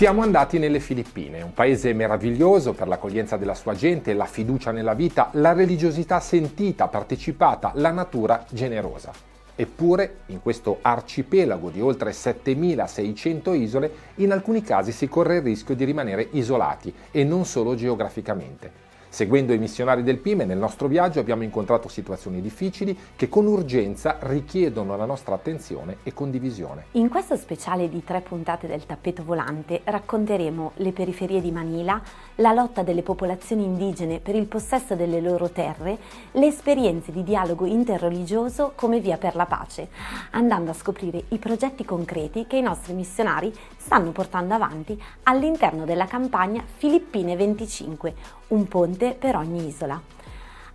Siamo andati nelle Filippine, un paese meraviglioso per l'accoglienza della sua gente, la fiducia nella vita, la religiosità sentita, partecipata, la natura generosa. Eppure, in questo arcipelago di oltre 7.600 isole, in alcuni casi si corre il rischio di rimanere isolati e non solo geograficamente. Seguendo i missionari del PIME, nel nostro viaggio abbiamo incontrato situazioni difficili che con urgenza richiedono la nostra attenzione e condivisione. In questo speciale di 3 puntate del tappeto volante racconteremo le periferie di Manila, la lotta delle popolazioni indigene per il possesso delle loro terre, le esperienze di dialogo interreligioso come via per la pace, andando a scoprire i progetti concreti che i nostri missionari stanno portando avanti all'interno della campagna Filippine 25, un ponte per ogni isola.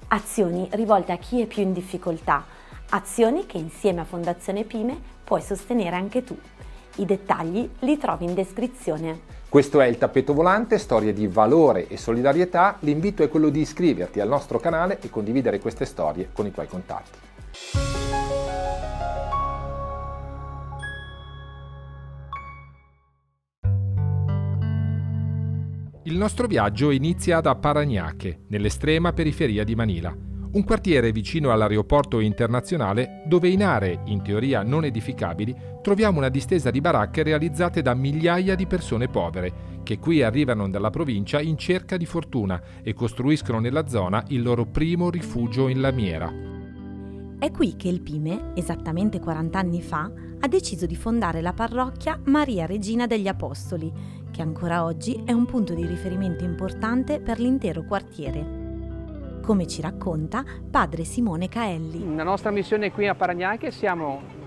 Azioni rivolte a chi è più in difficoltà, azioni che insieme a Fondazione PIME puoi sostenere anche tu. I dettagli li trovi in descrizione. Questo è il tappeto volante, storie di valore e solidarietà. L'invito è quello di iscriverti al nostro canale e condividere queste storie con i tuoi contatti. Il nostro viaggio inizia da Parañaque, nell'estrema periferia di Manila, un quartiere vicino all'aeroporto internazionale dove in aree, in teoria non edificabili, troviamo una distesa di baracche realizzate da migliaia di persone povere, che qui arrivano dalla provincia in cerca di fortuna e costruiscono nella zona il loro primo rifugio in lamiera. È qui che il PIME, esattamente 40 anni fa, ha deciso di fondare la parrocchia Maria Regina degli Apostoli, che ancora oggi è un punto di riferimento importante per l'intero quartiere. Come ci racconta padre Simone Caelli. La nostra missione qui a Parañaque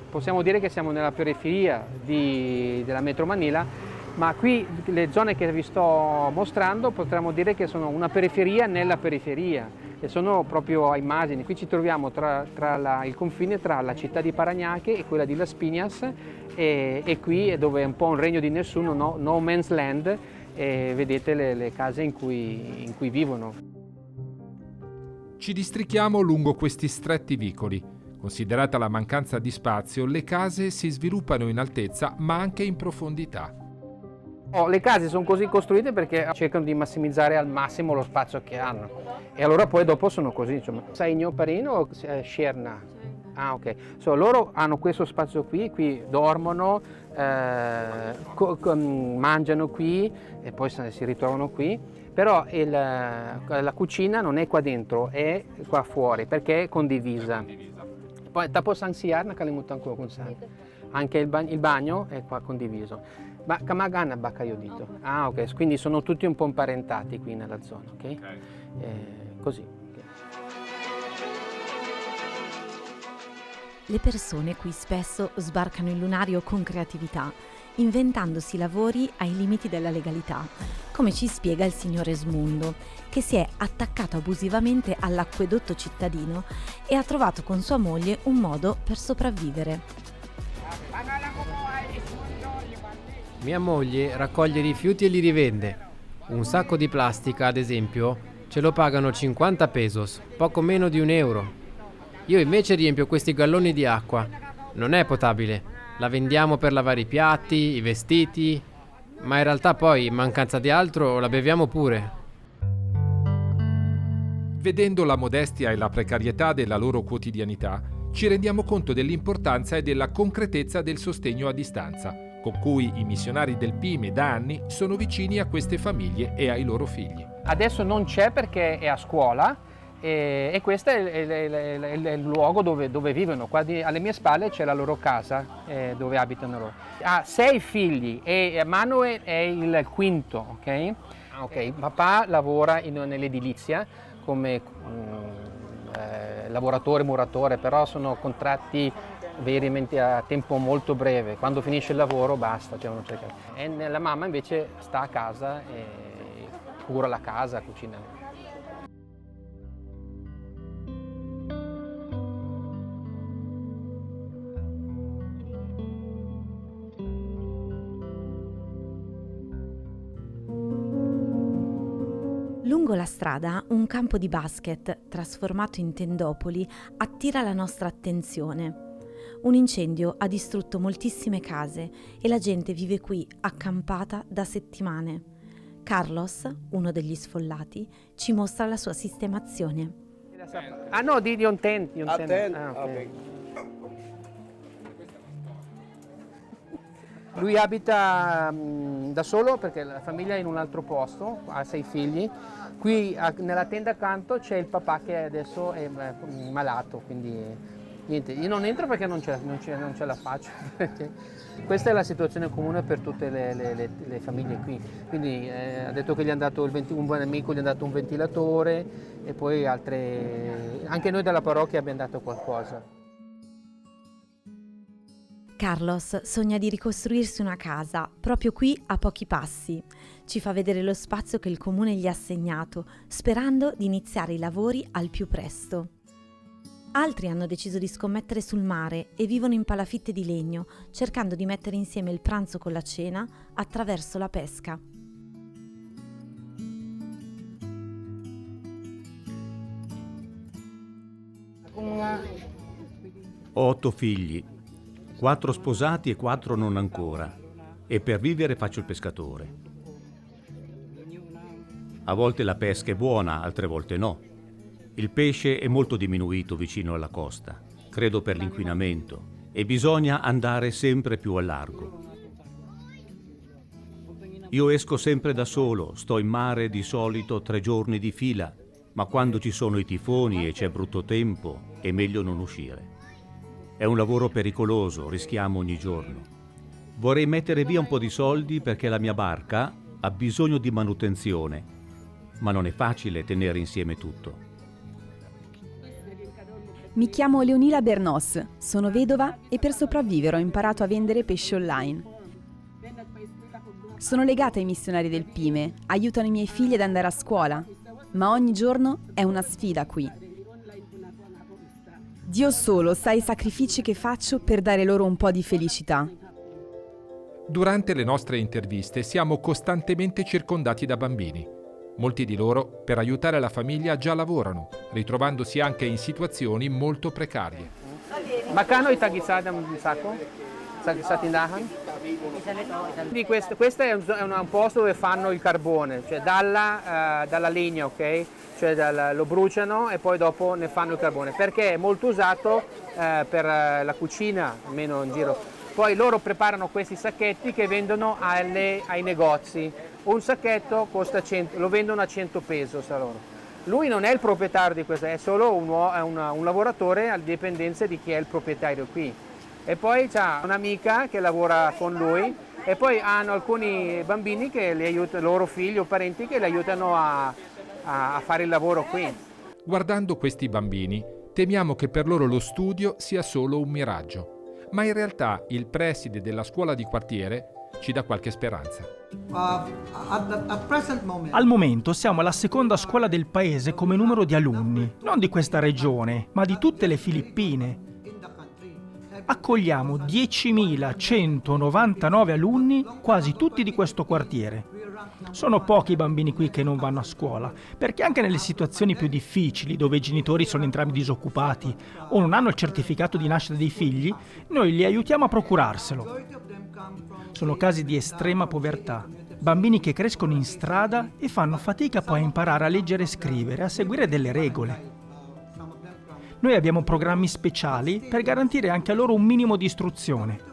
possiamo dire che siamo nella periferia della metro Manila, ma qui le zone che vi sto mostrando potremmo dire che sono una periferia nella periferia, e sono proprio a immagini. Qui ci troviamo il confine tra la città di Parañaque e quella di Las Piñas, e qui è dove è un po' un regno di nessuno, no man's land, e vedete le case in cui vivono. Ci districhiamo lungo questi stretti vicoli. Considerata la mancanza di spazio, le case si sviluppano in altezza ma anche in profondità. Le case sono così costruite perché cercano di massimizzare al massimo lo spazio che hanno, e allora poi dopo sono così, insomma. Sai Parino o Scerna? Ah, ok. Loro hanno questo spazio qui dormono, mangiano qui e poi si ritrovano qui, però la cucina non è qua dentro, è qua fuori perché è condivisa. Poi tapos ang CR nakalimutan ko kung saan. Anche il bagno è qua condiviso. Ma Kamagana Baccaio dito. Ah, ok, quindi sono tutti un po' imparentati qui nella zona, ok? Così. Le persone qui spesso sbarcano il lunario con creatività, inventandosi lavori ai limiti della legalità, come ci spiega il signor Esmundo, che si è attaccato abusivamente all'acquedotto cittadino e ha trovato con sua moglie un modo per sopravvivere. Mia moglie raccoglie rifiuti e li rivende. Un sacco di plastica, ad esempio, ce lo pagano 50 pesos, poco meno di €1. Io invece riempio questi galloni di acqua. Non è potabile. La vendiamo per lavare i piatti, i vestiti, ma in realtà poi, in mancanza di altro, la beviamo pure. Vedendo la modestia e la precarietà della loro quotidianità, ci rendiamo conto dell'importanza e della concretezza del sostegno a distanza, con cui i missionari del PIME da anni sono vicini a queste famiglie e ai loro figli. Adesso non c'è perché è a scuola, e questo è il luogo dove vivono. Qua alle mie spalle c'è la loro casa dove abitano loro. Ha 6 figli e Manuel è il quinto, ok? Ok, papà lavora nell'edilizia come lavoratore, muratore, però sono contratti veramente a tempo molto breve. Quando finisce il lavoro basta, E la mamma invece sta a casa e cura la casa, cucina. Lungo la strada, un campo di basket, trasformato in tendopoli, attira la nostra attenzione. Un incendio ha distrutto moltissime case e la gente vive qui accampata da settimane. Carlos, uno degli sfollati, ci mostra la sua sistemazione. Ah no, di un tent. A tent? Ah, ok. Ok. Lui abita da solo perché la famiglia è in un altro posto, ha 6 figli. Qui nella tenda accanto c'è il papà che adesso è malato, quindi niente, io non entro perché non ce la faccio. Questa è la situazione comune per tutte le famiglie qui. Quindi ha detto che gli hanno dato un buon amico, gli hanno dato un ventilatore e poi anche noi dalla parrocchia abbiamo dato qualcosa. Carlos sogna di ricostruirsi una casa proprio qui a pochi passi. Ci fa vedere lo spazio che il comune gli ha assegnato, sperando di iniziare i lavori al più presto. Altri hanno deciso di scommettere sul mare e vivono in palafitte di legno, cercando di mettere insieme il pranzo con la cena attraverso la pesca. Ho 8 figli, 4 sposati e 4 non ancora, e per vivere faccio il pescatore. A volte la pesca è buona, altre volte no. Il pesce è molto diminuito vicino alla costa, credo per l'inquinamento, e bisogna andare sempre più a largo. Io esco sempre da solo, sto in mare di solito 3 giorni di fila, ma quando ci sono i tifoni e c'è brutto tempo è meglio non uscire. È un lavoro pericoloso, rischiamo ogni giorno. Vorrei mettere via un po' di soldi perché la mia barca ha bisogno di manutenzione, ma non è facile tenere insieme tutto. Mi chiamo Leonila Bernos, sono vedova e per sopravvivere ho imparato a vendere pesce online. Sono legata ai missionari del Pime, aiutano i miei figli ad andare a scuola, ma ogni giorno è una sfida qui. Dio solo sa i sacrifici che faccio per dare loro un po' di felicità. Durante le nostre interviste siamo costantemente circondati da bambini. Molti di loro, per aiutare la famiglia, già lavorano, ritrovandosi anche in situazioni molto precarie. Magkano itag-isa ng sako? Sa tindahan? Quindi questo è un posto dove fanno il carbone, cioè dalla legna, ok? Cioè lo bruciano e poi dopo ne fanno il carbone, perché è molto usato per la cucina, almeno in giro. Poi loro preparano questi sacchetti che vendono ai negozi. Un sacchetto costa 100, lo vendono a 100 pesos a loro. Lui non è il proprietario di questo, è solo un lavoratore alle dipendenze di chi è il proprietario qui. E poi c'ha un'amica che lavora con lui e poi hanno alcuni bambini che li aiutano, loro figli o parenti che li aiutano a fare il lavoro qui. Guardando questi bambini, temiamo che per loro lo studio sia solo un miraggio, ma in realtà il preside della scuola di quartiere ci dà qualche speranza. Al momento siamo la seconda scuola del paese come numero di alunni, non di questa regione, ma di tutte le Filippine. Accogliamo 10.199 alunni, quasi tutti di questo quartiere. Sono pochi i bambini qui che non vanno a scuola, perché anche nelle situazioni più difficili, dove i genitori sono entrambi disoccupati o non hanno il certificato di nascita dei figli, noi li aiutiamo a procurarselo. Sono casi di estrema povertà, bambini che crescono in strada e fanno fatica poi a imparare a leggere e scrivere, a seguire delle regole. Noi abbiamo programmi speciali per garantire anche a loro un minimo di istruzione.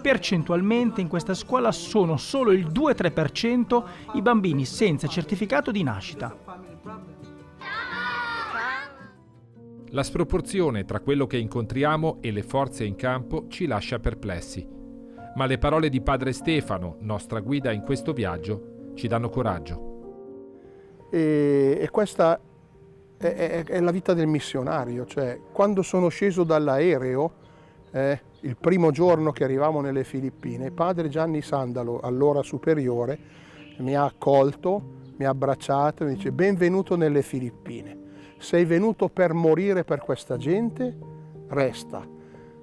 Percentualmente in questa scuola sono solo il 2-3% i bambini senza certificato di nascita. La sproporzione tra quello che incontriamo e le forze in campo ci lascia perplessi. Ma le parole di padre Stefano, nostra guida in questo viaggio, ci danno coraggio. E questa è la vita del missionario, cioè quando sono sceso dall'aereo, il primo giorno che arrivavo nelle Filippine, padre Gianni Sandalo, allora superiore, mi ha accolto, mi ha abbracciato e mi dice: benvenuto nelle Filippine, sei venuto per morire per questa gente, resta.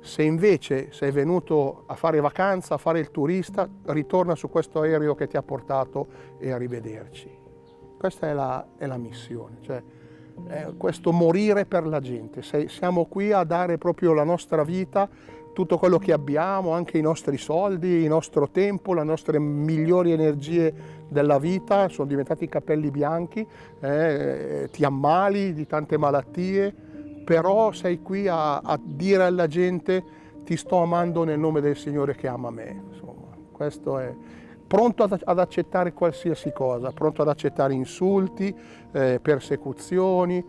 Se invece sei venuto a fare vacanza, a fare il turista, ritorna su questo aereo che ti ha portato e arrivederci. Questa è la missione, cioè questo morire per la gente. Siamo qui a dare proprio la nostra vita, tutto quello che abbiamo, anche i nostri soldi, il nostro tempo, le nostre migliori energie della vita, sono diventati capelli bianchi, ti ammali di tante malattie, però sei qui a dire alla gente ti sto amando nel nome del Signore che ama me. Insomma, questo è pronto ad accettare qualsiasi cosa, pronto ad accettare insulti, persecuzioni,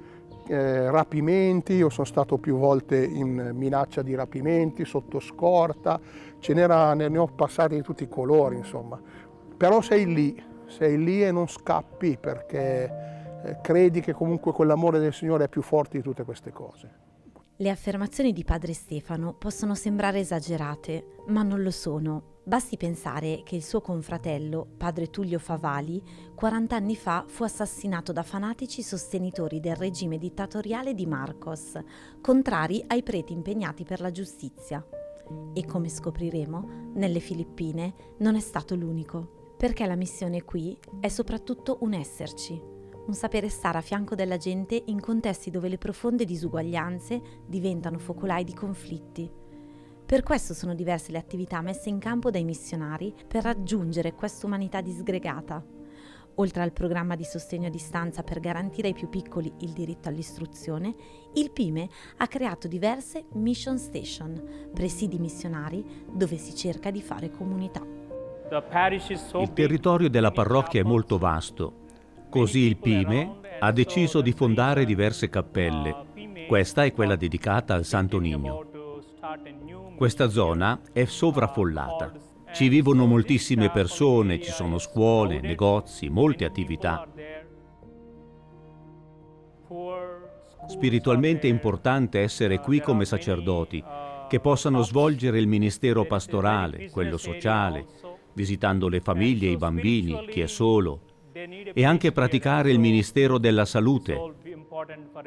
rapimenti. Io sono stato più volte in minaccia di rapimenti, sotto scorta, ne ho passati di tutti i colori, insomma. Però sei lì e non scappi perché credi che comunque quell'amore del Signore è più forte di tutte queste cose. Le affermazioni di Padre Stefano possono sembrare esagerate, ma non lo sono. Basti pensare che il suo confratello, Padre Tullio Favali, 40 anni fa fu assassinato da fanatici sostenitori del regime dittatoriale di Marcos, contrari ai preti impegnati per la giustizia. E come scopriremo, nelle Filippine non è stato l'unico, perché la missione qui è soprattutto un esserci, un sapere stare a fianco della gente in contesti dove le profonde disuguaglianze diventano focolai di conflitti. Per questo sono diverse le attività messe in campo dai missionari per raggiungere questa umanità disgregata. Oltre al programma di sostegno a distanza per garantire ai più piccoli il diritto all'istruzione, il PIME ha creato diverse mission station, presidi missionari dove si cerca di fare comunità. Il territorio della parrocchia è molto vasto, così il PIME ha deciso di fondare diverse cappelle. Questa è quella dedicata al Santo Niño. Questa zona è sovraffollata. Ci vivono moltissime persone, ci sono scuole, negozi, molte attività. Spiritualmente è importante essere qui come sacerdoti, che possano svolgere il ministero pastorale, quello sociale, visitando le famiglie, i bambini, chi è solo, e anche praticare il ministero della salute,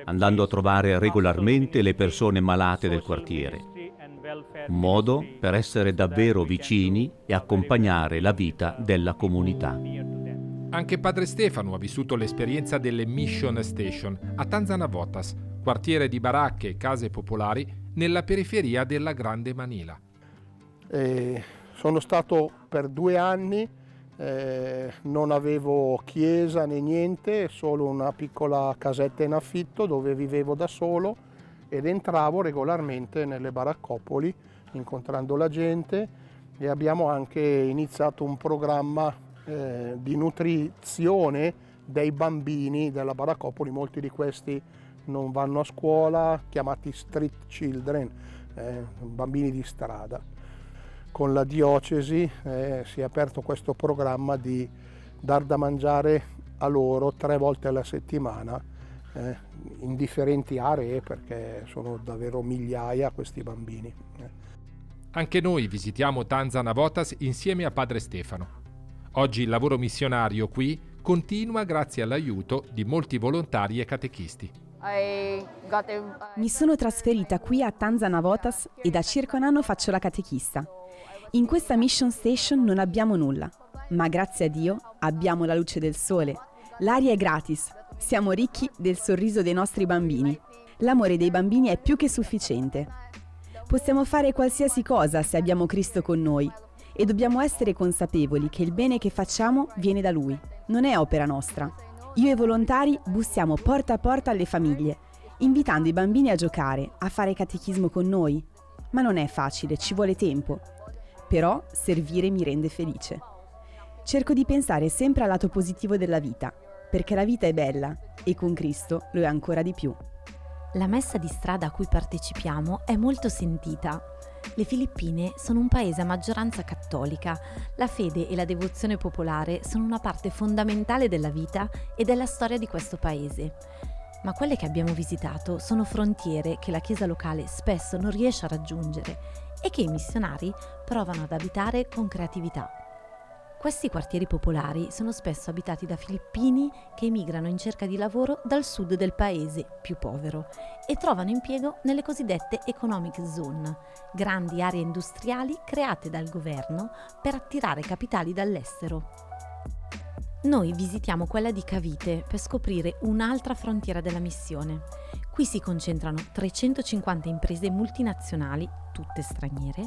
andando a trovare regolarmente le persone malate del quartiere. Un modo per essere davvero vicini e accompagnare la vita della comunità. Anche Padre Stefano ha vissuto l'esperienza delle Mission Station a Tanzanavotas, quartiere di baracche e case popolari nella periferia della Grande Manila. Sono stato per 2 anni, non avevo chiesa né niente, solo una piccola casetta in affitto dove vivevo da solo ed entravo regolarmente nelle baraccopoli incontrando la gente, e abbiamo anche iniziato un programma di nutrizione dei bambini della baraccopoli. Molti di questi non vanno a scuola, chiamati street children, bambini di strada. Con la diocesi si è aperto questo programma di dar da mangiare a loro 3 volte alla settimana in differenti aree, perché sono davvero migliaia questi bambini. Anche noi visitiamo Tanzanavotas insieme a Padre Stefano. Oggi il lavoro missionario qui continua grazie all'aiuto di molti volontari e catechisti. Mi sono trasferita qui a Tanzanavotas e da circa un anno faccio la catechista. In questa mission station non abbiamo nulla, ma grazie a Dio abbiamo la luce del sole, l'aria è gratis, siamo ricchi del sorriso dei nostri bambini. L'amore dei bambini è più che sufficiente. Possiamo fare qualsiasi cosa se abbiamo Cristo con noi e dobbiamo essere consapevoli che il bene che facciamo viene da Lui, non è opera nostra. Io e i volontari bussiamo porta a porta alle famiglie, invitando i bambini a giocare, a fare catechismo con noi. Ma non è facile, ci vuole tempo. Però servire mi rende felice. Cerco di pensare sempre al lato positivo della vita, perché la vita è bella e con Cristo lo è ancora di più. La messa di strada a cui partecipiamo è molto sentita. Le Filippine sono un paese a maggioranza cattolica. La fede e la devozione popolare sono una parte fondamentale della vita e della storia di questo paese. Ma quelle che abbiamo visitato sono frontiere che la Chiesa locale spesso non riesce a raggiungere e che i missionari provano ad abitare con creatività. Questi quartieri popolari sono spesso abitati da filippini che emigrano in cerca di lavoro dal sud del paese, più povero, e trovano impiego nelle cosiddette economic zone, grandi aree industriali create dal governo per attirare capitali dall'estero. Noi visitiamo quella di Cavite per scoprire un'altra frontiera della missione. Qui si concentrano 350 imprese multinazionali, tutte straniere,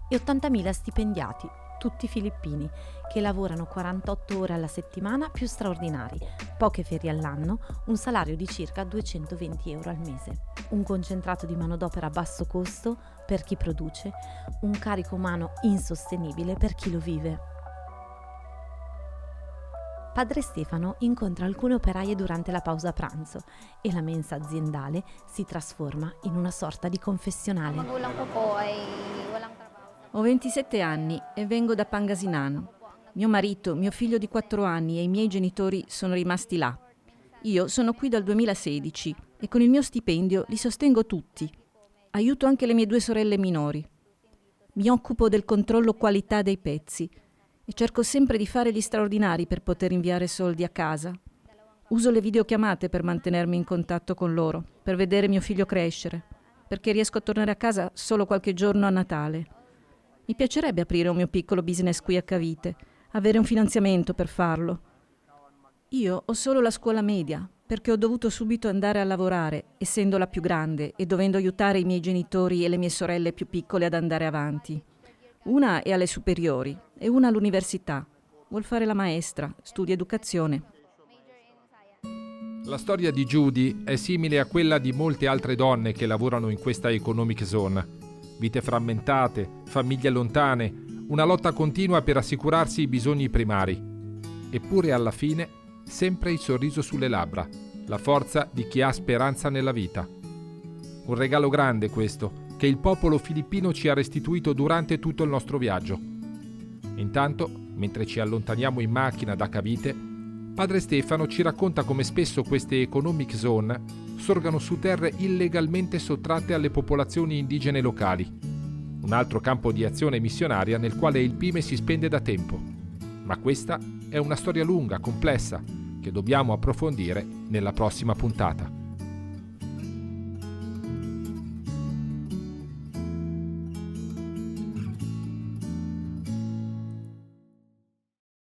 e 80.000 stipendiati, tutti filippini, che lavorano 48 ore alla settimana più straordinari, poche ferie all'anno, un salario di circa 220 euro al mese. Un concentrato di manodopera a basso costo per chi produce, un carico umano insostenibile per chi lo vive. Padre Stefano incontra alcune operaie durante la pausa pranzo e la mensa aziendale si trasforma in una sorta di confessionale. Ho 27 anni e vengo da Pangasinan. Mio marito, mio figlio di 4 anni e i miei genitori sono rimasti là. Io sono qui dal 2016 e con il mio stipendio li sostengo tutti. Aiuto anche le mie 2 sorelle minori. Mi occupo del controllo qualità dei pezzi e cerco sempre di fare gli straordinari per poter inviare soldi a casa. Uso le videochiamate per mantenermi in contatto con loro, per vedere mio figlio crescere, perché riesco a tornare a casa solo qualche giorno a Natale. Mi piacerebbe aprire un mio piccolo business qui a Cavite, avere un finanziamento per farlo. Io ho solo la scuola media, perché ho dovuto subito andare a lavorare, essendo la più grande e dovendo aiutare i miei genitori e le mie sorelle più piccole ad andare avanti. Una è alle superiori e una all'università. Vuol fare la maestra, studia educazione. La storia di Judy è simile a quella di molte altre donne che lavorano in questa economic zone. Vite frammentate, famiglie lontane, una lotta continua per assicurarsi i bisogni primari. Eppure alla fine sempre il sorriso sulle labbra, la forza di chi ha speranza nella vita. Un regalo grande questo, che il popolo filippino ci ha restituito durante tutto il nostro viaggio. Intanto, mentre ci allontaniamo in macchina da Cavite, Padre Stefano ci racconta come spesso queste economic zone sorgano su terre illegalmente sottratte alle popolazioni indigene locali. Un altro campo di azione missionaria nel quale il PIME si spende da tempo. Ma questa è una storia lunga, complessa, che dobbiamo approfondire nella prossima puntata.